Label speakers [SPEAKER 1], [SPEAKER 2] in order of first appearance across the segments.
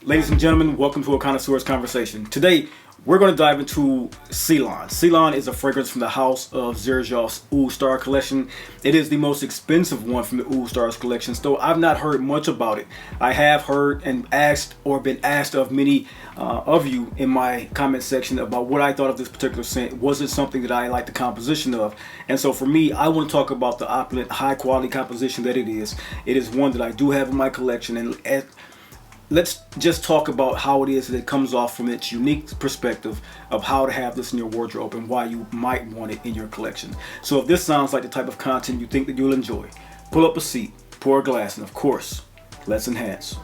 [SPEAKER 1] Ladies and gentlemen, welcome to a connoisseurs conversation. Today, we're going to dive into Ceylon. Ceylon is a fragrance from the house of Xerjoff's Oud Star collection. It is the most expensive one from the Oud Stars collection, though I've not heard much about it. I have heard and asked or been asked of many of you in my comment section about what I thought of this particular scent. Was it something that I like the composition of? And so for me, I want to talk about the opulent, high quality composition that it is. It is one that I do have in my collection, and let's just talk about how it is that it comes off from its unique perspective of how to have this in your wardrobe and why you might want it in your collection. So if this sounds like the type of content you think that you'll enjoy, pull up a seat, pour a glass, and of course, let's enhance.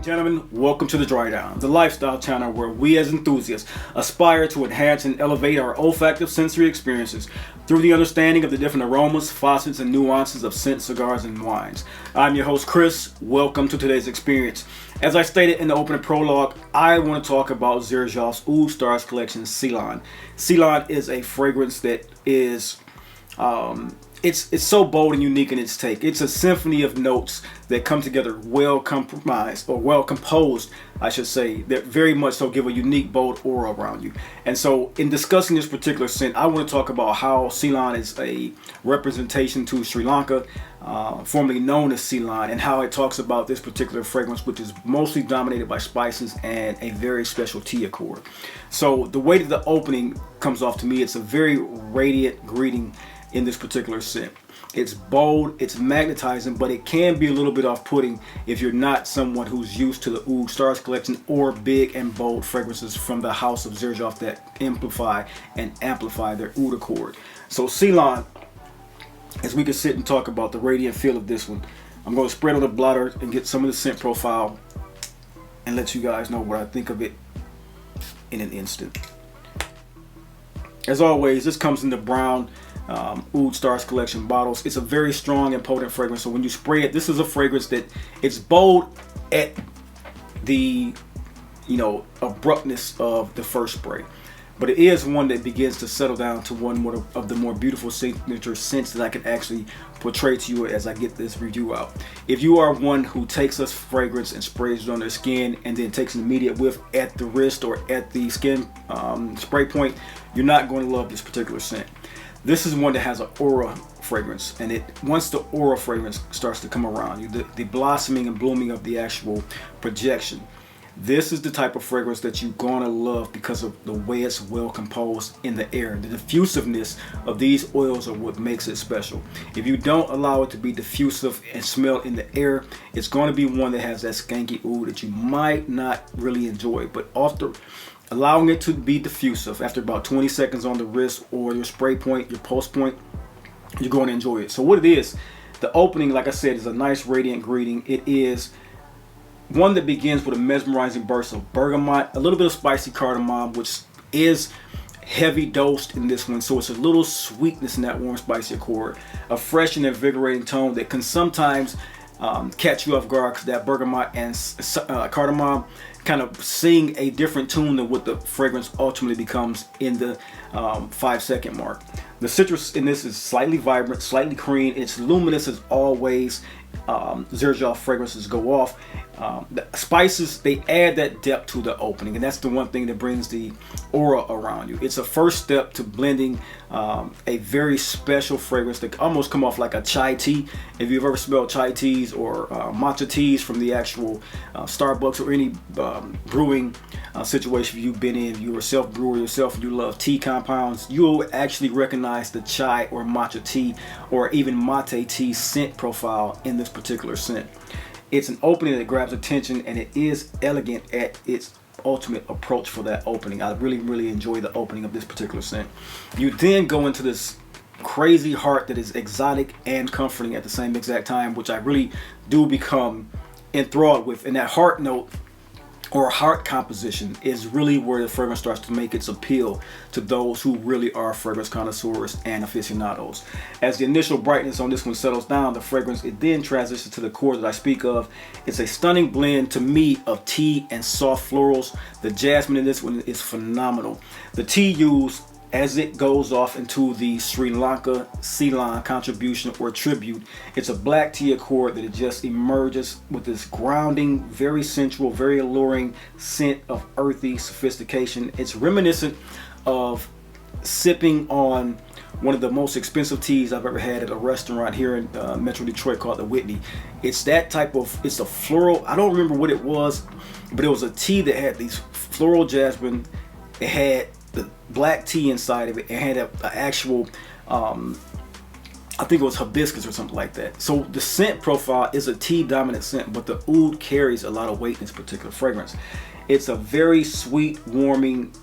[SPEAKER 1] Gentlemen, welcome to the Dry Down, the lifestyle channel where we as enthusiasts aspire to enhance and elevate our olfactive sensory experiences through the understanding of the different aromas, facets, and nuances of scent, cigars, and wines. I'm your host, Chris. Welcome to today's experience. As I stated in the opening prologue, I want to talk about Xerjoff's Oud Stars collection, Ceylon. Ceylon is a fragrance that is it's so bold and unique in its take. It's a symphony of notes that come together well compromised, or well composed, I should say, that very much so give a unique, bold aura around you. And so in discussing this particular scent, I want to talk about how Ceylon is a representation to Sri Lanka, formerly known as Ceylon, and how it talks about this particular fragrance, which is mostly dominated by spices and a very special tea accord. So the way that the opening comes off to me, it's a very radiant greeting in this particular scent. It's bold, it's magnetizing, but it can be a little bit off-putting if you're not someone who's used to the Oud Stars collection or big and bold fragrances from the house of Xerjoff that amplify their Oud accord. So Ceylon, as we can sit and talk about the radiant feel of this one, I'm going to spread on the blotter and get some of the scent profile and let you guys know what I think of it in an instant. As always, this comes in the brown Oud Stars collection bottles. It's a very strong and potent fragrance, so when you spray it, this is a fragrance that it's bold at the abruptness of the first spray, but it is one that begins to settle down to one more of the more beautiful signature scents that I can actually portray to you as I get this review out. If you are one who takes a fragrance and sprays it on their skin and then takes an immediate whiff at the wrist or at the skin spray point, you're not going to love this particular scent. This is one that has an aura fragrance, and once the aura fragrance starts to come around you, the blossoming and blooming of the actual projection, this is the type of fragrance that you're gonna love because of the way it's well composed in the air. The diffusiveness of these oils are what makes it special. If you don't allow it to be diffusive and smell in the air, it's gonna be one that has that skanky oud that you might not really enjoy. But after allowing it to be diffusive, after about 20 seconds on the wrist or your spray point, your pulse point, you're going to enjoy it. So what it is, the opening, like I said, is a nice radiant greeting. It is one that begins with a mesmerizing burst of bergamot, a little bit of spicy cardamom, which is heavy dosed in this one, so it's a little sweetness in that warm spicy accord, a fresh and invigorating tone that can sometimes catch you off guard, because that bergamot and cardamom kind of sing a different tune than what the fragrance ultimately becomes in the 5-second mark. The citrus in this is slightly vibrant, slightly cream. It's luminous as always. Xerjoff fragrances go off. The spices, they add that depth to the opening, and that's the one thing that brings the aura around you. It's a first step to blending a very special fragrance that almost come off like a chai tea. If you've ever smelled chai teas or matcha teas from the actual Starbucks or any brewing situation you've been in, you are a self-brewer yourself and you love tea compounds, you'll actually recognize the chai or matcha tea or even mate tea scent profile in this particular scent. It's an opening that grabs attention, and it is elegant at its ultimate approach for that opening. I really enjoy the opening of this particular scent. You then go into this crazy heart that is exotic and comforting at the same exact time, which I really do become enthralled with. And that heart note or heart composition is really where the fragrance starts to make its appeal to those who really are fragrance connoisseurs and aficionados. As the initial brightness on this one settles down, the fragrance, it then transitions to the core that I speak of. It's a stunning blend to me of tea and soft florals. The jasmine in this one is phenomenal. The tea used as it goes off into the Sri Lanka Ceylon contribution or tribute. It's a black tea accord that it just emerges with this grounding, very sensual, very alluring scent of earthy sophistication. It's reminiscent of sipping on one of the most expensive teas I've ever had at a restaurant here in Metro Detroit called the Whitney. It's that type of, it's a floral, I don't remember what it was, but it was a tea that had these floral jasmine. It had the black tea inside of it. It had an actual, I think it was hibiscus or something like that. So the scent profile is a tea dominant scent, but the oud carries a lot of weight in this particular fragrance. It's a very sweet, warming,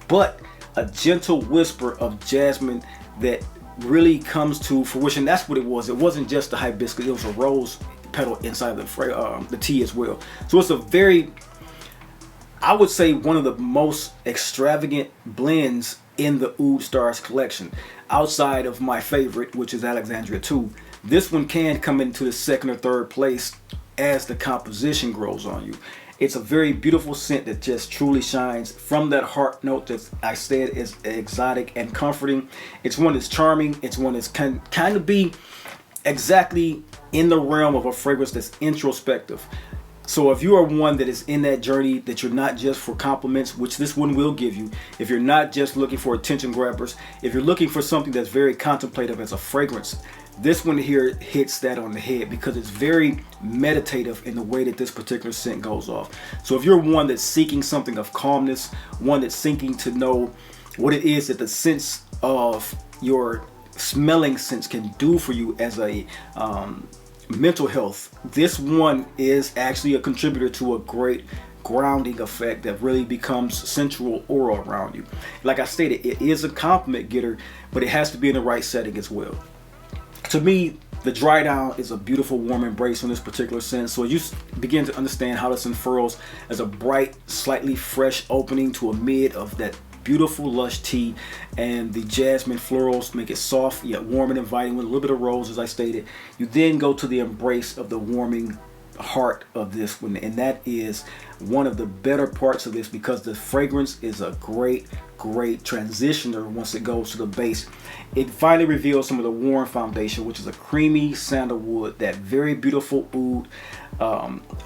[SPEAKER 1] but a gentle whisper of jasmine that really comes to fruition. That's what it was. It wasn't just the hibiscus. It was a rose petal inside of the tea as well. So it's a very, I would say, one of the most extravagant blends in the Oud Stars collection. Outside of my favorite, which is Alexandria 2, this one can come into the second or third place as the composition grows on you. It's a very beautiful scent that just truly shines from that heart note that I said is exotic and comforting. It's one that's charming. It's one that's kind of be exactly in the realm of a fragrance that's introspective. So if you are one that is in that journey, that you're not just for compliments, which this one will give you, if you're not just looking for attention grabbers, if you're looking for something that's very contemplative as a fragrance, this one here hits that on the head because it's very meditative in the way that this particular scent goes off. So if you're one that's seeking something of calmness, one that's seeking to know what it is that the sense of your smelling sense can do for you as a mental health, this one is actually a contributor to a great grounding effect that really becomes sensual aura around you. Like I stated, it is a compliment getter, but it has to be in the right setting as well. To me, the dry down is a beautiful warm embrace on this particular scent. So you begin to understand how this unfurls as a bright, slightly fresh opening to a mid of that beautiful lush tea, and the jasmine florals make it soft yet warm and inviting with a little bit of rose, as I stated. You then go to the embrace of the warming heart of this one, and that is one of the better parts of this because the fragrance is a great transitioner. Once it goes to the base, it finally reveals some of the warm foundation, which is a creamy sandalwood, that very beautiful oud,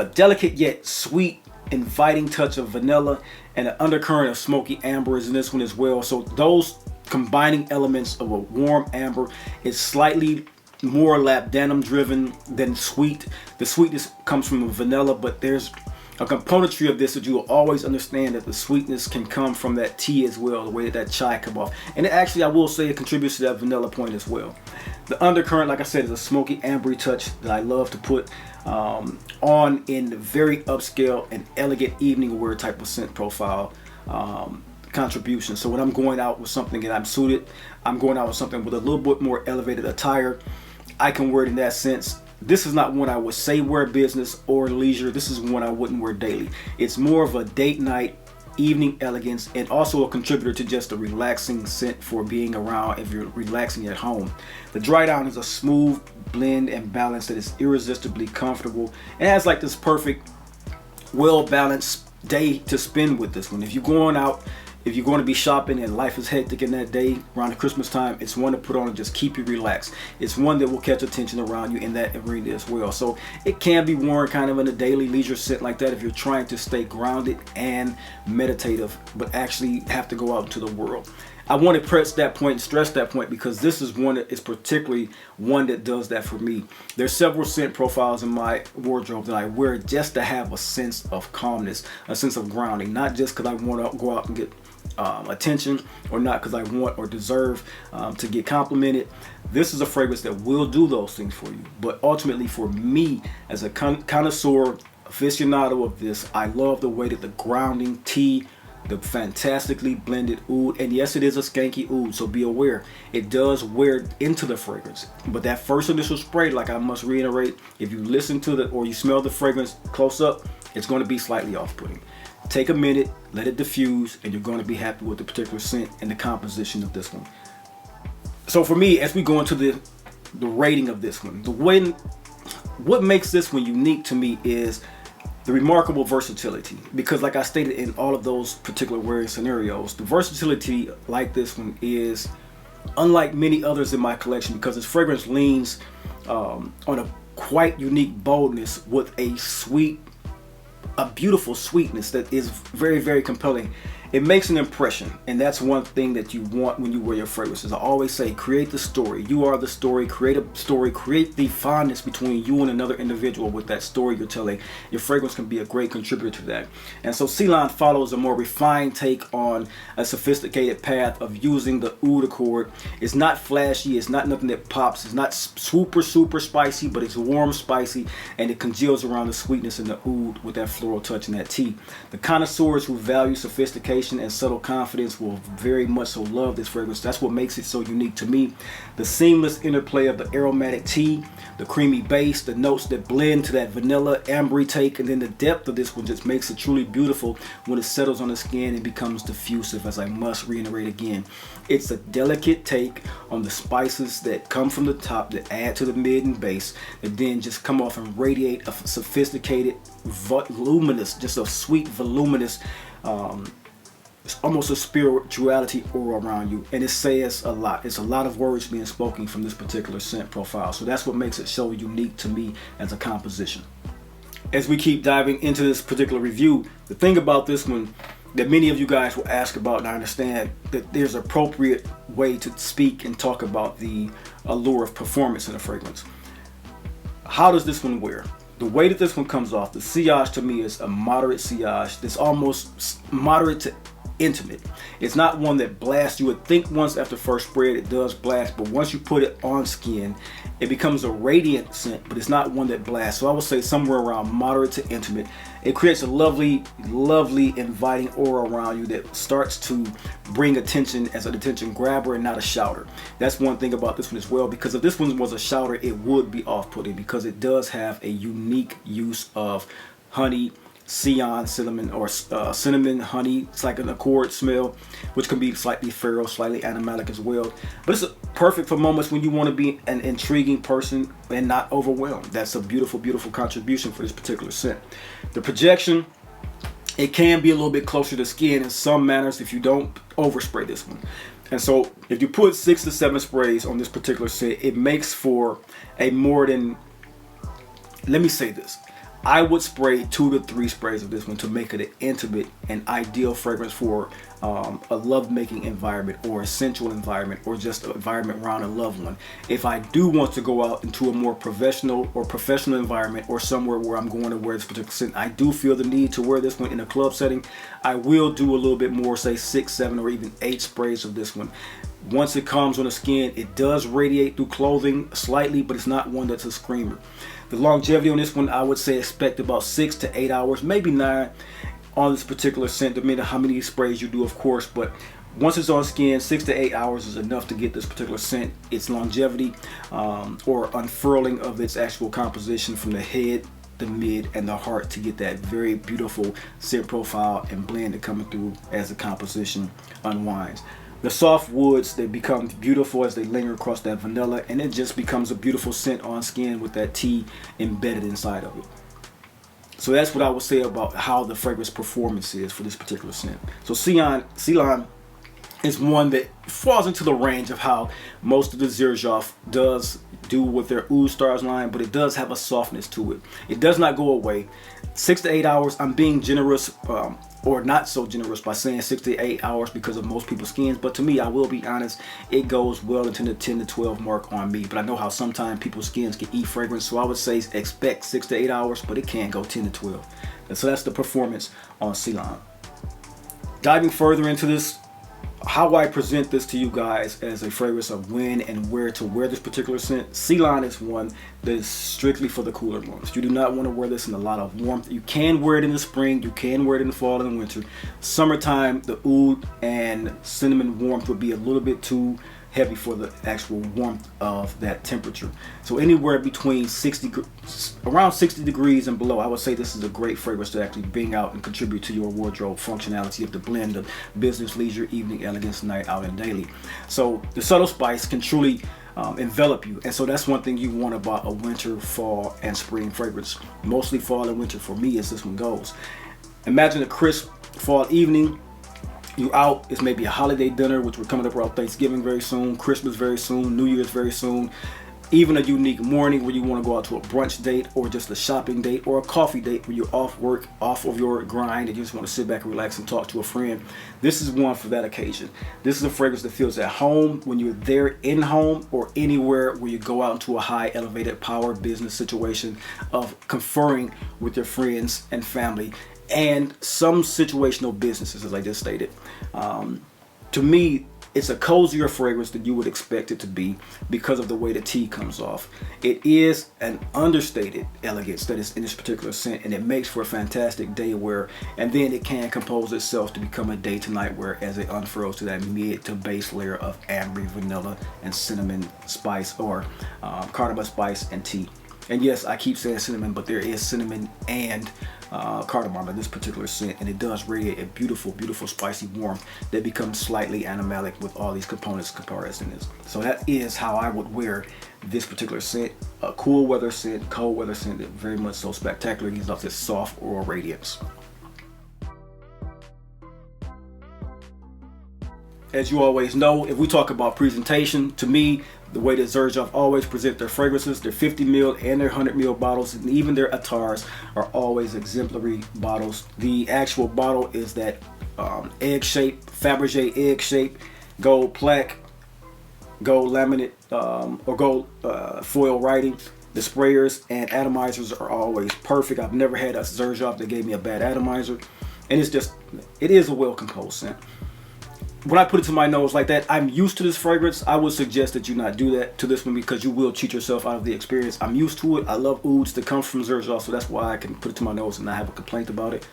[SPEAKER 1] a delicate yet sweet inviting touch of vanilla, and an undercurrent of smoky amber is in this one as well. So those combining elements of a warm amber is slightly more labdanum driven than sweet. The sweetness comes from the vanilla, but there's a componentry of this that you will always understand that the sweetness can come from that tea as well, the way that chai come off. And it actually, I will say, it contributes to that vanilla point as well. The undercurrent, like I said, is a smoky ambery touch that I love to put on in the very upscale and elegant evening wear type of scent profile contribution. So when I'm going out with something and I'm suited, I'm going out with something with a little bit more elevated attire, I can wear it in that sense. This is not one I would say wear business or leisure. This is one I wouldn't wear daily. It's more of a date night, evening elegance, and also a contributor to just a relaxing scent for being around if you're relaxing at home. The dry down is a smooth blend and balance that is irresistibly comfortable and has like this perfect, well-balanced day to spend with this one. If you're going out, if you're going to be shopping and life is hectic in that day around the Christmas time, it's one to put on and just keep you relaxed. It's one that will catch attention around you in that arena as well. So it can be worn kind of in a daily leisure scent like that if you're trying to stay grounded and meditative, but actually have to go out into the world. I want to press that point and stress that point because this is one that is particularly one that does that for me. There's several scent profiles in my wardrobe that I wear just to have a sense of calmness, a sense of grounding, not just because I want to go out and get attention, or not because I want or deserve to get complimented. This is a fragrance that will do those things for you, but ultimately for me as a connoisseur aficionado of this, I love the way that the grounding tea, the fantastically blended oud, and yes, it is a skanky oud, so be aware it does wear into the fragrance, but that first initial spray, like I must reiterate, if you listen to the or you smell the fragrance close up, it's going to be slightly off-putting. Take a minute, let it diffuse, and you're going to be happy with the particular scent and the composition of this one. So for me, as we go into the rating of this one, what makes this one unique to me is the remarkable versatility. Because like I stated in all of those particular wearing scenarios, the versatility like this one is unlike many others in my collection, because this fragrance leans on a quite unique boldness with a beautiful sweetness that is very, very compelling. It makes an impression, and that's one thing that you want when you wear your fragrances. I always say, create the story. You are the story. Create a story. Create the fondness between you and another individual with that story you're telling. Your fragrance can be a great contributor to that. And so Ceylon follows a more refined take on a sophisticated path of using the oud accord. It's not flashy. It's not nothing that pops. It's not super, super spicy, but it's warm, spicy, and it congeals around the sweetness in the oud with that floral touch and that tea. The connoisseurs who value sophistication and subtle confidence will very much so love this fragrance. That's what makes it so unique to me. The seamless interplay of the aromatic tea, the creamy base, the notes that blend to that vanilla ambery take, and then the depth of this one just makes it truly beautiful when it settles on the skin and becomes diffusive, as I must reiterate again. It's a delicate take on the spices that come from the top that add to the mid and base, that then just come off and radiate a sophisticated, voluminous, just a sweet, voluminous, it's almost a spirituality aura around you, and it says a lot. It's a lot of words being spoken from this particular scent profile. So that's what makes it so unique to me as a composition. As we keep diving into this particular review, the thing about this one that many of you guys will ask about, and I understand that there's an appropriate way to speak and talk about the allure of performance in a fragrance. How does this one wear? The way that this one comes off, the sillage to me is a moderate sillage that's almost moderate to intimate. It's not one that blasts. You would think once after first spray it does blast, but once you put it on skin, it becomes a radiant scent, but it's not one that blasts. So I would say somewhere around moderate to intimate. It creates a lovely, lovely, inviting aura around you that starts to bring attention as an attention grabber and not a shouter. That's one thing about this one as well, because if this one was a shouter, it would be off-putting, because it does have a unique use of honey, cinnamon, or cinnamon honey. It's like an accord smell, which can be slightly feral, slightly aromatic as well. But it's perfect for moments when you want to be an intriguing person and not overwhelmed. That's a beautiful, beautiful contribution for this particular scent. The projection, it can be a little bit closer to skin in some manners if you don't overspray this one. And so if you put 6 to 7 sprays on this particular scent, it makes for a more than, let me say this, I would spray 2 to 3 sprays of this one to make it an intimate and ideal fragrance for a love-making environment, or a sensual environment, or just an environment around a loved one. If I do want to go out into a more professional environment, or somewhere where I'm going to wear this particular scent, I do feel the need to wear this one in a club setting. I will do a little bit more, say 6, 7, or even 8 sprays of this one. Once it comes on the skin, it does radiate through clothing slightly, but it's not one that's a screamer. The longevity on this one, I would say expect about 6 to 8 hours, maybe 9 on this particular scent, depending on how many sprays you do, of course. But once it's on skin, 6 to 8 hours is enough to get this particular scent, its longevity, or unfurling of its actual composition from the head, the mid, and the heart, to get that very beautiful scent profile and blend coming through as the composition unwinds. The soft woods, they become beautiful as they linger across that vanilla, and it just becomes a beautiful scent on skin with that tea embedded inside of it. So that's what I would say about how the fragrance performance is for this particular scent. So Ceylon is one that falls into the range of how most of the Xerjoff does do with their Oud Stars line, but it does have a softness to it. It does not go away. 6 to 8 hours, I'm being generous, or not so generous by saying 6 to 8 hours because of most people's skins, but to me, I will be honest, it goes well into the 10 to 12 mark on me. But I know how sometimes people's skins can eat fragrance, so I would say expect 6 to 8 hours, but it can go 10 to 12. And so that's the performance on Ceylon. Diving further into this, how I present this to you guys as a fragrance of when and where to wear this particular scent. Ceylon is one that is strictly for the cooler months. You do not want to wear this in a lot of warmth. You can wear it in the spring, you can wear it in the fall and winter. Summertime, the oud and cinnamon warmth would be a little bit too heavy for the actual warmth of that temperature. So anywhere between around 60 degrees and below, I would say this is a great fragrance to actually bring out and contribute to your wardrobe functionality of the blend of business, leisure, evening, elegance, night out, and daily. So the subtle spice can truly envelop you, and so that's one thing you want about a winter, fall, and spring fragrance. Mostly fall and winter for me as this one goes. Imagine a crisp fall evening. You're out, it's maybe a holiday dinner, which we're coming up around Thanksgiving very soon, Christmas very soon, New Year's very soon, even a unique morning where you want to go out to a brunch date or just a shopping date or a coffee date where you're off work, off of your grind, and you just want to sit back and relax and talk to a friend. This is one for that occasion. This is a fragrance that feels at home when you're there in home or anywhere where you go out into a high elevated power business situation of conferring with your friends and family and some situational businesses, as I just stated. To me, it's a cozier fragrance than you would expect it to be because of the way the tea comes off. It is an understated elegance that is in this particular scent, and it makes for a fantastic day wear, and then it can compose itself to become a day to night wear as it unfurls to that mid to base layer of amber, vanilla, and cinnamon spice, or cardamom spice and tea. And yes, I keep saying cinnamon, but there is cinnamon and cardamom in this particular scent, and it does radiate a beautiful, beautiful spicy warmth that becomes slightly animalic with all these components comprised in this. So that is how I would wear this particular scent. A cool weather scent, cold weather scent that very much so spectacular. Gives off this soft oral radiance. As you always know, if we talk about presentation, to me, the way that Xerjoff always present their fragrances, their 50 ml and their 100 ml bottles, and even their attars are always exemplary bottles. The actual bottle is that egg shape, Fabergé egg shape, gold plaque, gold laminate, or gold foil writing. The sprayers and atomizers are always perfect. I've never had a Xerjoff that gave me a bad atomizer, and it is a well composed scent. When I put it to my nose like that, I'm used to this fragrance. I would suggest that you not do that to this one because you will cheat yourself out of the experience. I'm used to it. I love ouds that come from Xerjoff, so that's why I can put it to my nose and not have a complaint about it.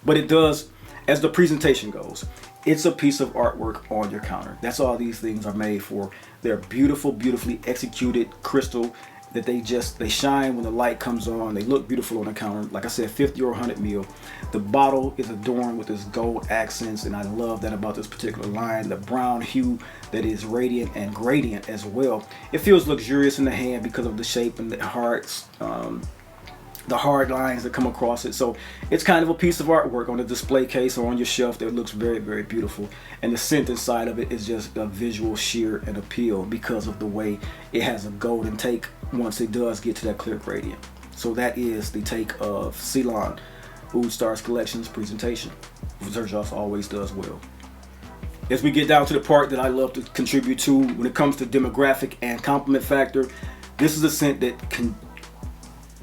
[SPEAKER 1] But it does, as the presentation goes, it's a piece of artwork on your counter. That's all these things are made for. They're beautiful, beautifully executed crystal that they shine when the light comes on. They look beautiful on the counter. Like I said, 50 or 100 ml. The bottle is adorned with this gold accents, and I love that about this particular line. The brown hue that is radiant and gradient as well. It feels luxurious in the hand because of the shape and the hard lines that come across it. So it's kind of a piece of artwork on a display case or on your shelf that looks very, very beautiful. And the scent inside of it is just a visual sheer and appeal because of the way it has a golden take once it does get to that clear gradient. So that is the take of Ceylon Oud Stars Collection's presentation. Xerjoff always does well. As we get down to the part that I love to contribute to when it comes to demographic and compliment factor, this is a scent that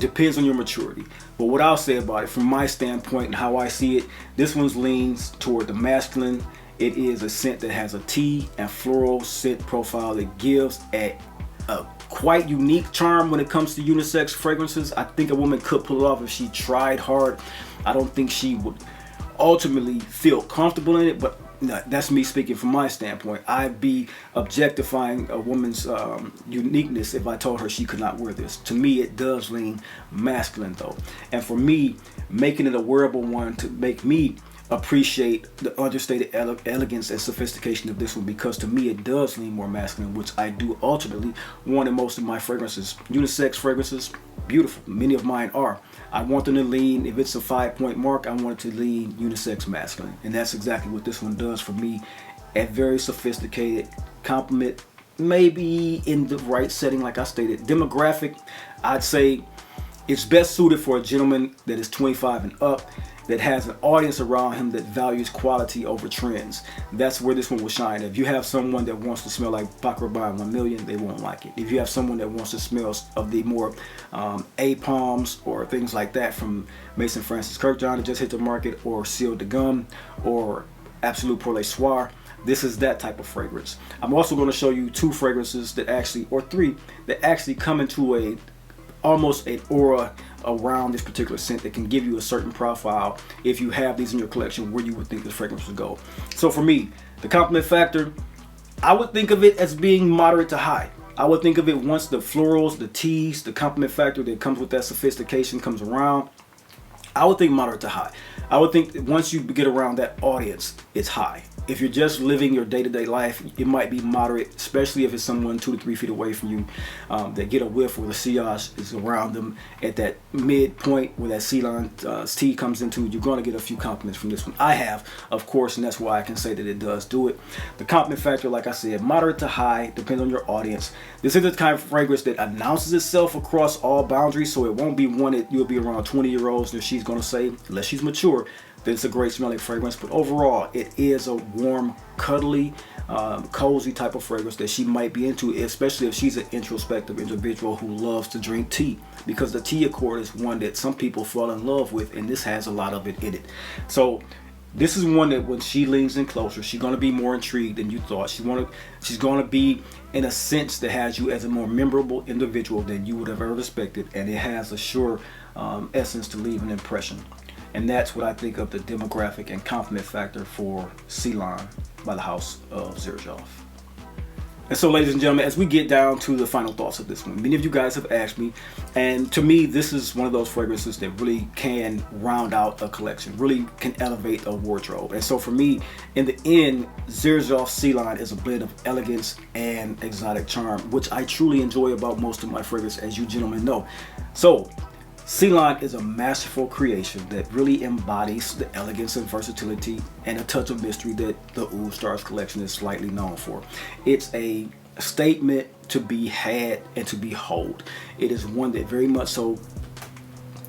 [SPEAKER 1] depends on your maturity. But what I'll say about it from my standpoint and how I see it, this one leans toward the masculine. It is a scent that has a tea and floral scent profile that gives a quite unique charm when it comes to unisex fragrances. I think a woman could pull it off if she tried hard. I don't think she would ultimately feel comfortable in it, but that's me speaking from my standpoint. I'd be objectifying a woman's uniqueness if I told her she could not wear this. To me, it does lean masculine though. And for me, making it a wearable one to make me appreciate the understated elegance and sophistication of this one, because to me it does lean more masculine, which I do ultimately want in most of my fragrances. Unisex fragrances, beautiful. Many of mine are. I want them to lean, if it's a 5-point mark, I want it to lean unisex masculine. And that's exactly what this one does for me. A very sophisticated compliment, maybe in the right setting, like I stated. Demographic, I'd say it's best suited for a gentleman that is 25 and up, that has an audience around him that values quality over trends. That's where this one will shine. If you have someone that wants to smell like Paco Rabanne 1 million, they won't like it. If you have someone that wants to smell of the more A-Palms or things like that from Mason Francis Kirkjohn that just hit the market, or Ciel de Gomme, or Absolute Pour Le Soir, this is that type of fragrance. I'm also going to show you 2 fragrances that actually, or 3, that actually come into almost an aura around this particular scent that can give you a certain profile if you have these in your collection where you would think this fragrance would go. So for me, the compliment factor, I would think of it as being moderate to high. I would think of it once the florals, the teas, the compliment factor that comes with that sophistication comes around. I would think moderate to high. I would think that once you get around that audience, it's high. If you're just living your day-to-day life, it might be moderate, especially if it's someone 2 to 3 feet away from you that get a whiff where the sillage is around them at that midpoint where that Ceylon tea comes into. You're going to get a few compliments from this one. I have, of course, and that's why I can say that it does do it. The compliment factor, like I said, moderate to high, depends on your audience. This is the kind of fragrance that announces itself across all boundaries, so it won't be one that you'll be around 20-year-olds and she's going to say, unless she's mature, it's a great smelling fragrance. But overall, it is a warm, cuddly, cozy type of fragrance that she might be into, especially if she's an introspective individual who loves to drink tea, because the tea accord is one that some people fall in love with, and this has a lot of it in it. So this is one that when she leans in closer, she's going to be more intrigued than you thought. She's going to be in a sense that has you as a more memorable individual than you would have ever expected, and it has a sure essence to leave an impression. And that's what I think of the demographic and compliment factor for Ceylon by the house of Xerjoff. And so, ladies and gentlemen, as we get down to the final thoughts of this one, many of you guys have asked me, and to me, this is one of those fragrances that really can round out a collection, really can elevate a wardrobe. And so for me, in the end, Xerjoff Ceylon is a blend of elegance and exotic charm, which I truly enjoy about most of my fragrances, as you gentlemen know. So Ceylon is a masterful creation that really embodies the elegance and versatility and a touch of mystery that the Oud Stars collection is slightly known for. It's a statement to be had and to behold. It is one that very much so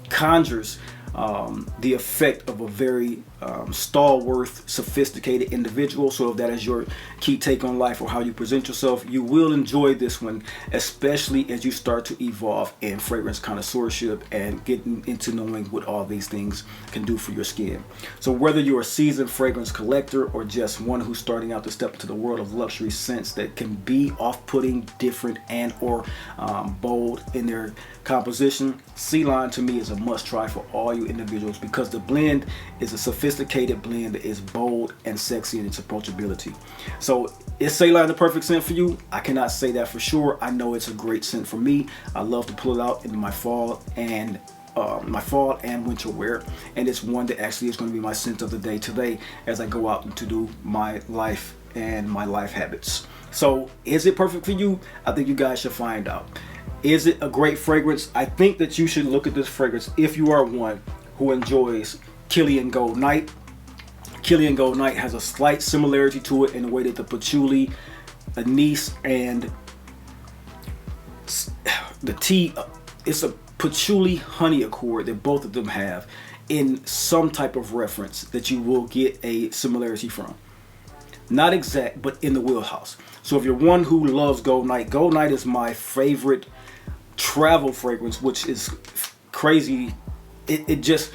[SPEAKER 1] conjures the effect of a very stalwart, sophisticated individual. So if that is your key take on life or how you present yourself, you will enjoy this one, especially as you start to evolve in fragrance connoisseurship and getting into knowing what all these things can do for your skin. So whether you're a seasoned fragrance collector or just one who's starting out to step into the world of luxury scents that can be off-putting, different, and or bold in their composition, Ceylon to me is a must-try for all you individuals, because the blend is a sophisticated blend that is bold and sexy in its approachability. So is Ceylon the perfect scent for you? I cannot say that for sure. I know it's a great scent for me. I love to pull it out into my fall and winter wear, and it's one that actually is going to be my scent of the day today as I go out to do my life and my life habits. So is it perfect for you? I think you guys should find out. Is it a great fragrance? I think that you should look at this fragrance if you are one who enjoys Killian Gold Night. Killian Gold Night has a slight similarity to it in the way that the patchouli, anise, and the tea, it's a patchouli honey accord that both of them have in some type of reference that you will get a similarity from. Not exact, but in the wheelhouse. So if you're one who loves Gold Night is my favorite travel fragrance, which is crazy. It just,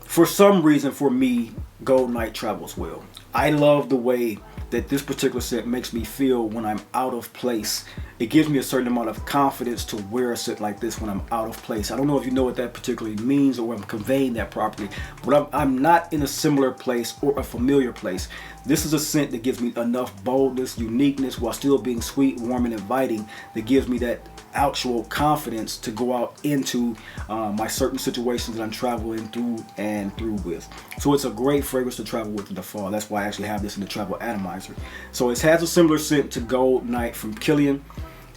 [SPEAKER 1] for some reason for me, Gold Night travels well. I love the way that this particular scent makes me feel when I'm out of place. It gives me a certain amount of confidence to wear a scent like this when I'm out of place. I don't know if you know what that particularly means or I'm conveying that properly, but I'm not in a similar place or a familiar place. This is a scent that gives me enough boldness, uniqueness, while still being sweet, warm, and inviting, that gives me that actual confidence to go out into my certain situations that I'm traveling through with. So it's a great fragrance to travel with in the fall. That's why I actually have this in the travel atomizer. So it has a similar scent to Gold Night from Killian.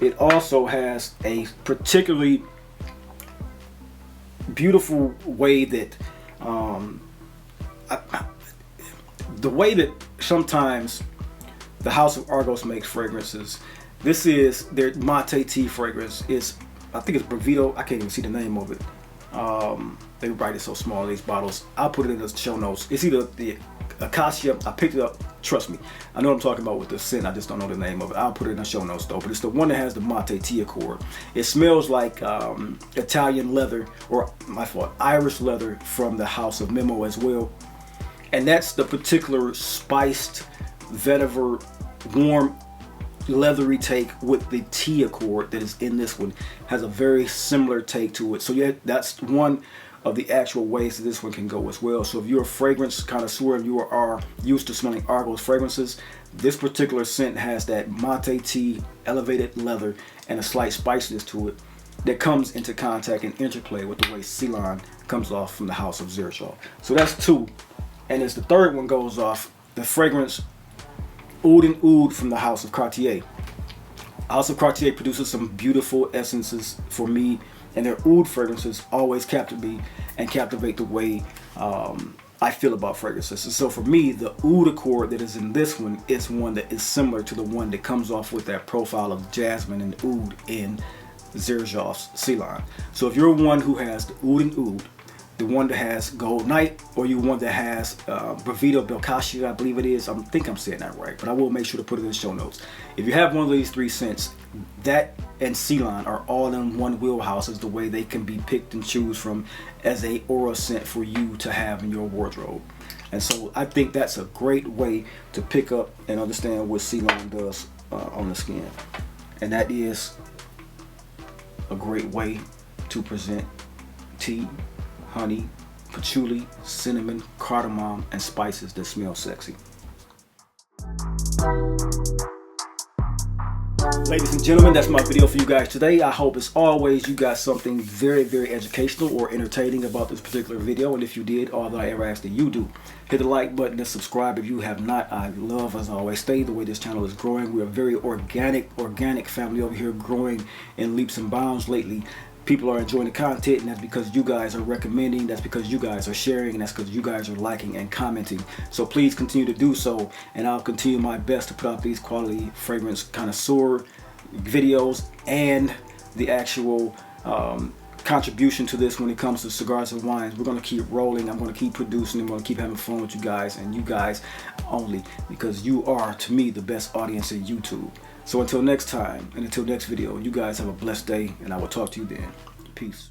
[SPEAKER 1] It also has a particularly beautiful way that the way that sometimes the House of Argos makes fragrances. This is their Mate tea fragrance. I think it's Brevito. I can't even see the name of it. They write it so small, these bottles. I'll put it in the show notes. It's either the Acacia. I picked it up. Trust me. I know what I'm talking about with the scent. I just don't know the name of it. I'll put it in the show notes though. But it's the one that has the Mate tea accord. It smells like Italian leather, or my fault, Irish leather from the House of Memo as well. And that's the particular spiced vetiver, warm, leathery take with the tea accord that is in this one. Has a very similar take to it. So yeah, that's one of the actual ways that this one can go as well. So if you're a fragrance connoisseur and you are used to smelling Argos fragrances, this particular scent has that Mate tea, elevated leather, and a slight spiciness to it that comes into contact and interplay with the way Ceylon comes off from the house of Xerjoff. So that's 2. And as the third one goes off, the fragrance Oud and Oud from the house of Cartier. House of Cartier produces some beautiful essences for me, and their Oud fragrances always captivate me and captivate the way I feel about fragrances. And so for me, the Oud accord that is in this one is one that is similar to the one that comes off with that profile of jasmine and oud in Xerjoff's Ceylon. So if you're one who has the Oud and Oud, the one that has Gold Night, or you one that has Bravita Belkashi, I believe it is. I think I'm saying that right, but I will make sure to put it in the show notes. If you have one of these 3 scents, that and Ceylon are all in one wheelhouse as the way they can be picked and choose from as a aura scent for you to have in your wardrobe. And so I think that's a great way to pick up and understand what Ceylon does on the skin. And that is a great way to present tea, honey, patchouli, cinnamon, cardamom, and spices that smell sexy. Ladies and gentlemen, that's my video for you guys today. I hope as always you got something very, very educational or entertaining about this particular video. And if you did, all that I ever ask that you do, hit the like button and subscribe if you have not. I love, as I always say, the way this channel is growing. We're a very organic family over here, growing in leaps and bounds lately. People are enjoying the content, and that's because you guys are recommending, that's because you guys are sharing, and that's because you guys are liking and commenting. So please continue to do so, and I'll continue my best to put out these quality fragrance connoisseur videos and the actual contribution to this when it comes to cigars and wines. We're going to keep rolling. I'm going to keep producing. I'm going to keep having fun with you guys, and you guys only, because you are, to me, the best audience in YouTube. So until next time, and until next video, you guys have a blessed day, and I will talk to you then. Peace.